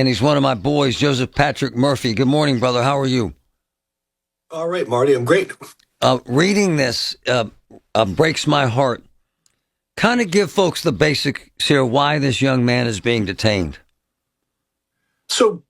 and he's one of my boys, Joseph Patrick Murphy. Good morning, brother. How are you? All right, Marty, I'm great. Reading this breaks my heart. Kind of give folks the basics here why this young man is being detained. So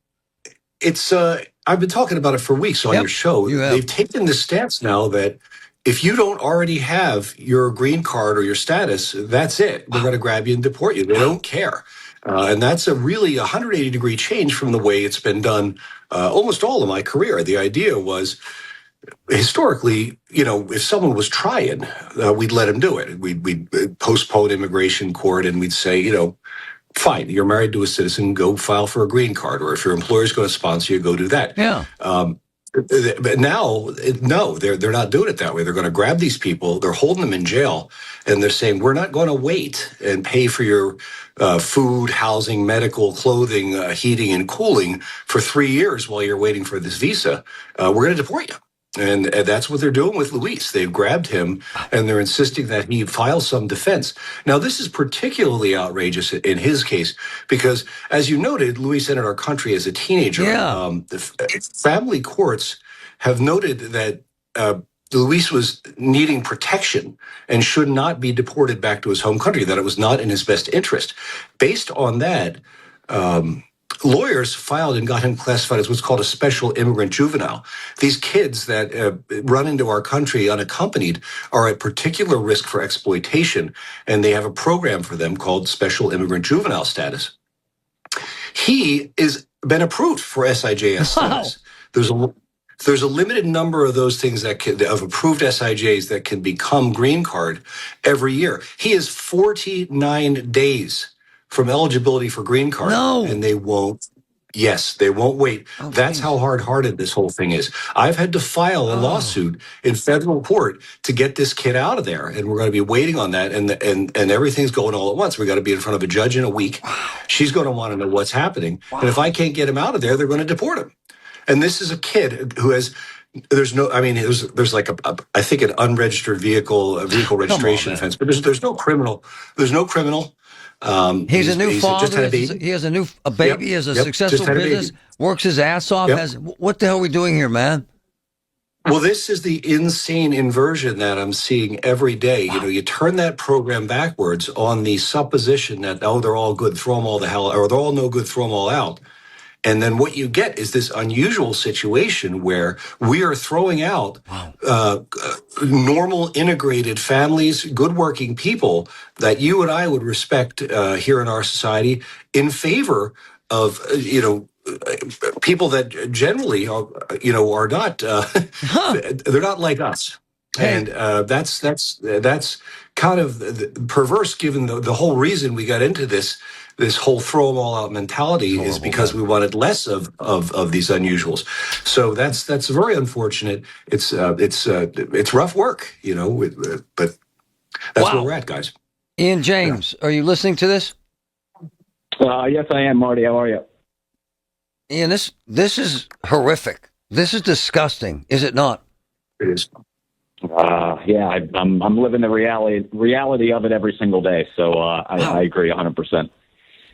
it's I've been talking about it for weeks on your show. They've taken this stance now that if you don't already have your green card or your status, that's it. They're going to grab you and deport you. They don't care. And that's a really 180-degree change from the way it's been done almost all of my career. The idea was, historically, if someone was trying, we'd let him do it. We'd postpone immigration court and we'd say, fine, you're married to a citizen, go file for a green card. Or if your employer's going to sponsor you, go do that. Yeah. But now, no, they're not doing it that way. They're going to grab these people, they're holding them in jail, and they're saying, we're not going to wait and pay for your food, housing, medical, clothing, heating, and cooling for 3 years while you're waiting for this visa. We're going to deport you. And that's what they're doing with Luis. They've grabbed him, and they're insisting that he file some defense. Now, this is particularly outrageous in his case because, as you noted, Luis entered our country as a teenager. Yeah. The family courts have noted that Luis was needing protection and should not be deported back to his home country, that it was not in his best interest. Based on that, lawyers filed and got him classified as what's called a special immigrant juvenile. These kids that run into our country unaccompanied are at particular risk for exploitation, and they have a program for them called special immigrant juvenile status. He has been approved for SIJS status. There's a limited number of those things of approved SIJs that can become green card every year. He is 49 days from eligibility for green card. No. And they won't. Yes, they won't wait. Oh, that's how hard-hearted this whole thing is. I've had to file a lawsuit in federal court to get this kid out of there, and we're going to be waiting on that. And everything's going all at once. We got to be in front of a judge in a week. She's going to want to know what's happening, and if I can't get him out of there, they're going to deport him. And this is a kid who has. There's like I think an unregistered vehicle registration offense, but there's no criminal. There's no criminal. He's a new father. He has a baby. Yep. He has a successful business. Works his ass off. Yep. What the hell are we doing here, man? Well, this is the insane inversion that I'm seeing every day. Wow. You turn that program backwards on the supposition that, they're all good, throw them all the hell, or they're all no good, throw them all out. And then what you get is this unusual situation where we are throwing out normal, integrated families, good working people that you and I would respect here in our society in favor of, people that generally are not, they're not like us. And that's kind of perverse, given the whole reason we got into this whole throw them all out mentality is because we wanted less of these unusuals. So that's very unfortunate. It's rough work, but that's where we're at, guys. Ian James, are you listening to this? Yes, I am, Marty. How are you? Ian, this is horrific. This is disgusting, is it not? It is. Yeah, I'm living the reality of it every single day. So I agree 100%.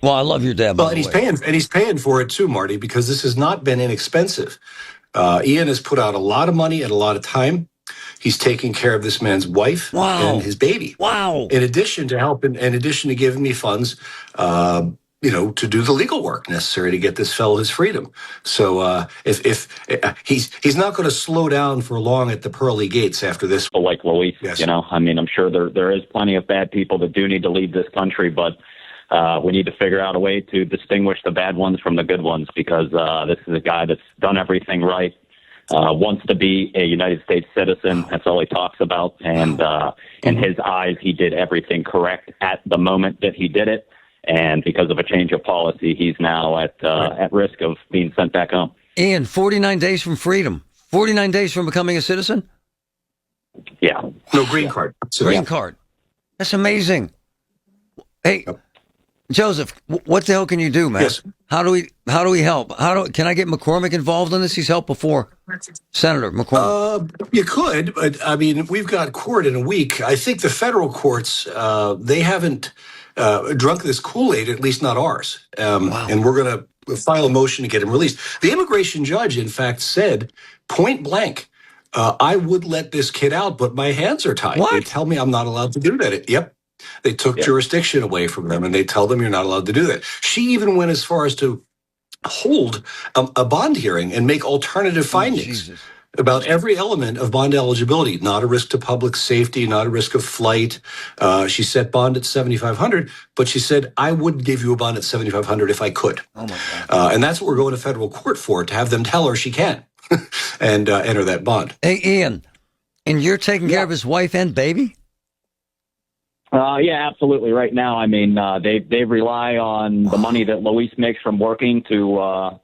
Well, I love your dad. Well, and he's paying for it too, Marty, because this has not been inexpensive. Ian has put out a lot of money and a lot of time. He's taking care of this man's wife and his baby. Wow! In addition to giving me funds, to do the legal work necessary to get this fellow his freedom. So if he's not going to slow down for long at the pearly gates after this. Like Luis, yes. I'm sure there is plenty of bad people that do need to leave this country, but we need to figure out a way to distinguish the bad ones from the good ones, because this is a guy that's done everything right, wants to be a United States citizen. That's all he talks about. And in his eyes, he did everything correct at the moment that he did it. And because of a change of policy, he's now at risk of being sent back home. Ian, 49 days from freedom. 49 days from becoming a citizen? Yeah. No, green card. Green card. That's amazing. Hey, Joseph, what the hell can you do, man? Yes. How do we help? Can I get McCormick involved in this? He's helped before. Senator McCormick. You could, but we've got court in a week. I think the federal courts, they haven't drunk this Kool-Aid, at least not ours. And we're going to file a motion to get him released. The immigration judge, in fact, said point blank, I would let this kid out, but my hands are tied. What? They tell me I'm not allowed to do that. Yep. They took jurisdiction away from them, and they tell them you're not allowed to do that. She even went as far as to hold a bond hearing and make alternative findings about every element of bond eligibility. Not a risk to public safety, not a risk of flight. She set bond at $7,500, but she said, I would give you a bond at $7,500 if I could. Oh my God. And that's what we're going to federal court for, to have them tell her she can and enter that bond. Hey, Ian, and you're taking care of his wife and baby? Yeah, absolutely. Right now, I mean, they rely on the money that Luis makes from working to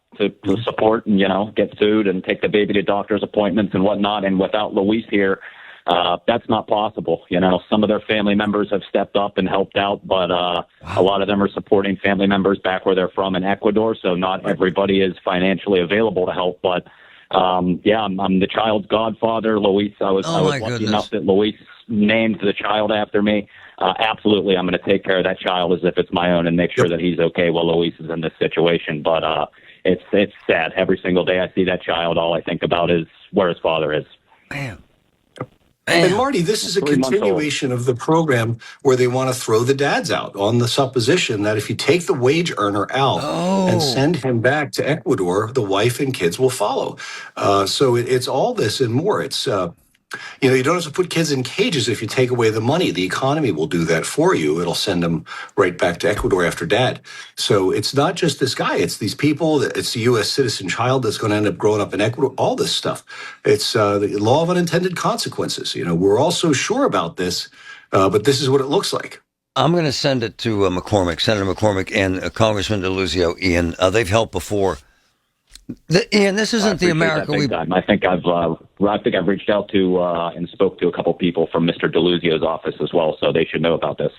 support and, get food and take the baby to doctor's appointments and whatnot. And without Luis here, that's not possible. Some of their family members have stepped up and helped out, but a lot of them are supporting family members back where they're from in Ecuador. So not everybody is financially available to help. But I'm the child's godfather. Luis, I was lucky enough that Luis named the child after me. Absolutely, I'm going to take care of that child as if it's my own and make sure that he's okay while Luis is in this situation. But it's sad. Every single day I see that child, all I think about is where his father is. Man. And Marty, this is a continuation of the program where they want to throw the dads out on the supposition that if you take the wage earner out and send him back to Ecuador, the wife and kids will follow. So it's all this and more. It's you don't have to put kids in cages if you take away the money. The economy will do that for you. It'll send them right back to Ecuador after dad. So it's not just this guy. It's these people. It's the U.S. citizen child that's going to end up growing up in Ecuador. All this stuff. It's the law of unintended consequences. We're all so sure about this, but this is what it looks like. I'm going to send it to Senator McCormick and Congressman DeLuzio, Ian. They've helped before. Ian, this isn't the America we... I think I've reached out to and spoke to a couple people from Mr. DeLuzio's office as well, so they should know about this.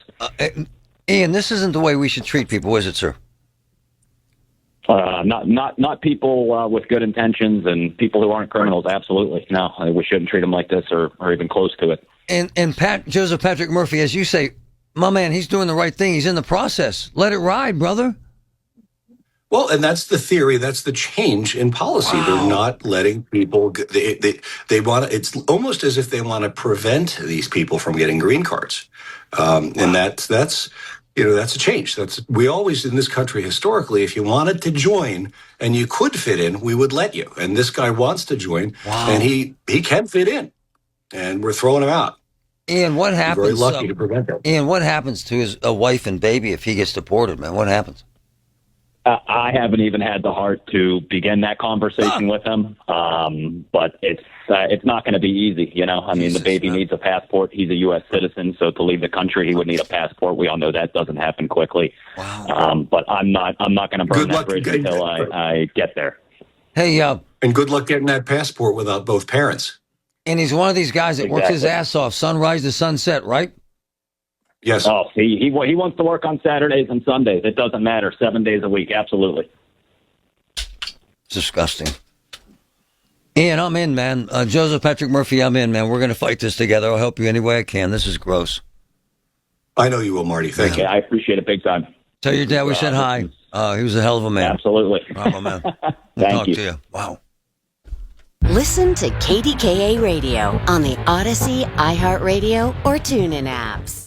Ian, this isn't the way we should treat people, is it, sir? Not people with good intentions and people who aren't criminals. Absolutely, no. We shouldn't treat them like this or even close to it. And Joseph Patrick Murphy, as you say, my man, he's doing the right thing. He's in the process. Let it ride, brother. Well, and that's the theory. That's the change in policy. Wow. They're not letting people. They want. It's almost as if they want to prevent these people from getting green cards, and that's a change. We always in this country historically, if you wanted to join and you could fit in, we would let you. And this guy wants to join, and he can fit in, and we're throwing him out. Ian, what happens? We're very lucky to prevent that. Ian, what happens to his wife and baby if he gets deported, man? What happens? I haven't even had the heart to begin that conversation with him, but it's not going to be easy. I mean, the baby needs a passport. He's a U.S. citizen, so to leave the country, he would need a passport. We all know that doesn't happen quickly. Wow. But I'm not going to burn that bridge until I get there. Hey, and good luck getting that passport without both parents. And he's one of these guys that works his ass off, sunrise to sunset, right? Yes. Oh, he wants to work on Saturdays and Sundays. It doesn't matter. 7 days a week. Absolutely. It's disgusting. Ian, I'm in, man. Joseph Patrick Murphy, I'm in, man. We're going to fight this together. I'll help you any way I can. This is gross. I know you will, Marty. Thank you. I appreciate it big time. Tell your dad we said hi. He was a hell of a man. Absolutely. Bravo, man. Thank you. To you. Wow. Listen to KDKA Radio on the Odyssey, iHeartRadio, or TuneIn apps.